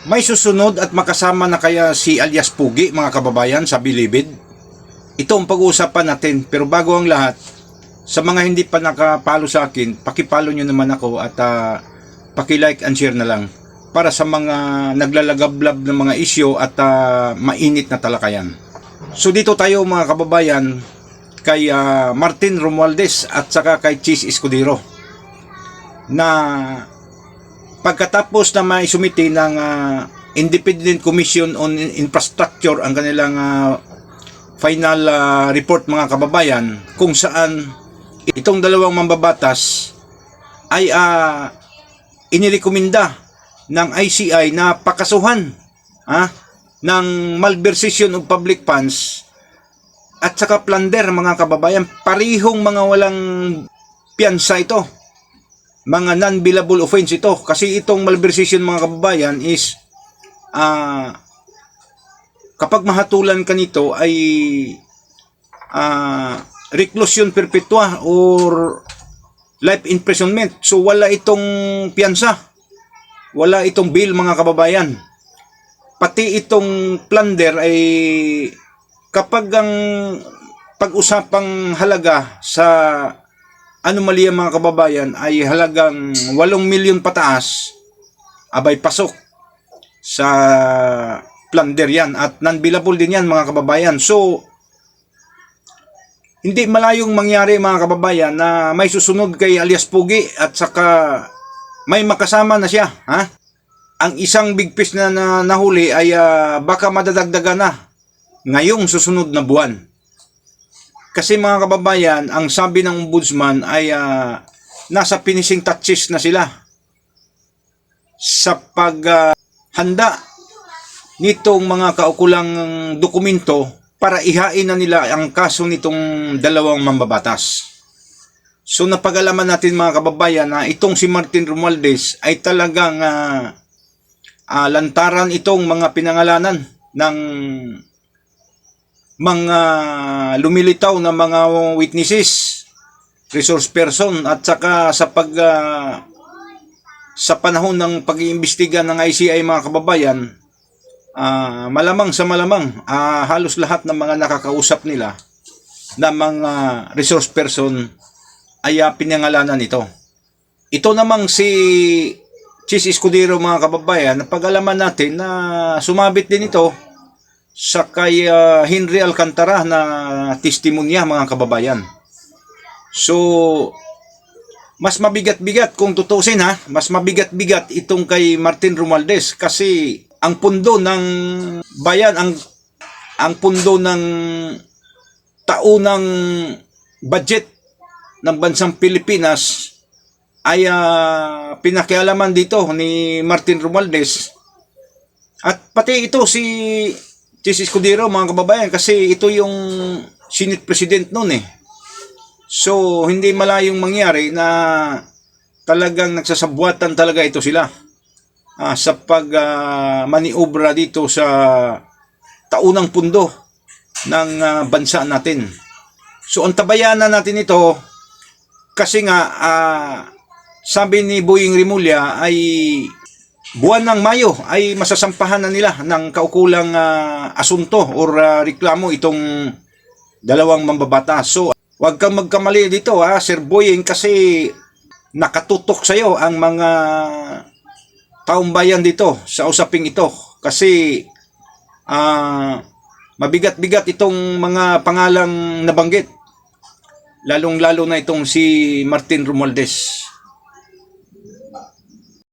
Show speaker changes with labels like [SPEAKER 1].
[SPEAKER 1] May susunod at makasama na kaya si alias Pugi, mga kababayan, sa Bilibid? Ito ang pag-uusapan natin. Pero bago ang lahat, sa mga hindi pa nakapalo sa akin, pakipalo nyo naman ako at pakilike and share na lang para sa mga naglalagablab ng mga isyo at mainit na talakayan. So dito tayo, mga kababayan, kay Martin Romualdez at saka kay Chis Escudero, na pagkatapos na maisumiti ng Independent Commission on Infrastructure ang kanilang final report, mga kababayan, kung saan itong dalawang mambabatas ay inirekomenda ng ICI na pakasuhan ng malversation of public funds at saka plunder, mga kababayan. Parihong mga walang piyansa ito, mga non-billable offense ito, kasi itong malversation, mga kababayan, is kapag mahatulan ka nito ay reclusion perpetua or life imprisonment. So wala itong piyansa, wala itong bail, mga kababayan. Pati itong plunder ay kapag ang pag-usapang halaga sa anomalya, mga kababayan, ay halagang 8 milyon pataas, abay pasok sa plunder yan at non-billable din yan, mga kababayan. So hindi malayong mangyari, mga kababayan, na may susunod kay alias Pugi at saka may makasama na siya. Ang isang big fish na nahuli ay baka madadagdagan na ngayong susunod na buwan. Kasi, mga kababayan, ang sabi ng ombudsman ay nasa finishing touches na sila sa paghanda nitong mga kaukulang dokumento para ihain na nila ang kaso nitong dalawang mambabatas. So napag-alaman natin, mga kababayan, na itong si Martin Romualdez ay talagang lantaran itong mga pinangalanan ng mga lumilitaw na mga witnesses, resource person, at saka sa panahon ng pag-iimbestiga ng ICI, mga kababayan, malamang sa malamang halos lahat ng mga nakakausap nila na mga resource person ay pinangalanan ito. Ito namang si Chis Escudero, mga kababayan, napag-alaman natin na sumabit din ito sa kay Henry Alcantara na testimonya, mga kababayan. So mas mabigat-bigat kung tutusin, mas mabigat-bigat itong kay Martin Romualdez, kasi ang pundo ng bayan, ang pundo ng taunang budget ng bansang Pilipinas ay pinakialaman dito ni Martin Romualdez. At pati ito si Chis Escudero, mga kababayan, kasi ito yung Senate President noon . So hindi malayong mangyari na talagang nagsasabuatan talaga ito sila sa maniobra dito sa taunang pundo ng bansa natin. So ang tabayanan natin ito, kasi nga sabi ni Boying Rimulya ay buwan ng Mayo ay masasampahan na nila ng kaukulang asunto or reklamo itong dalawang mambabatas. So huwag kang magkamali dito, Sir Boying, kasi nakatutok sa iyo ang mga taong bayan dito sa usaping ito, kasi mabigat-bigat itong mga pangalang nabanggit, lalong-lalo na itong si Martin Romualdez.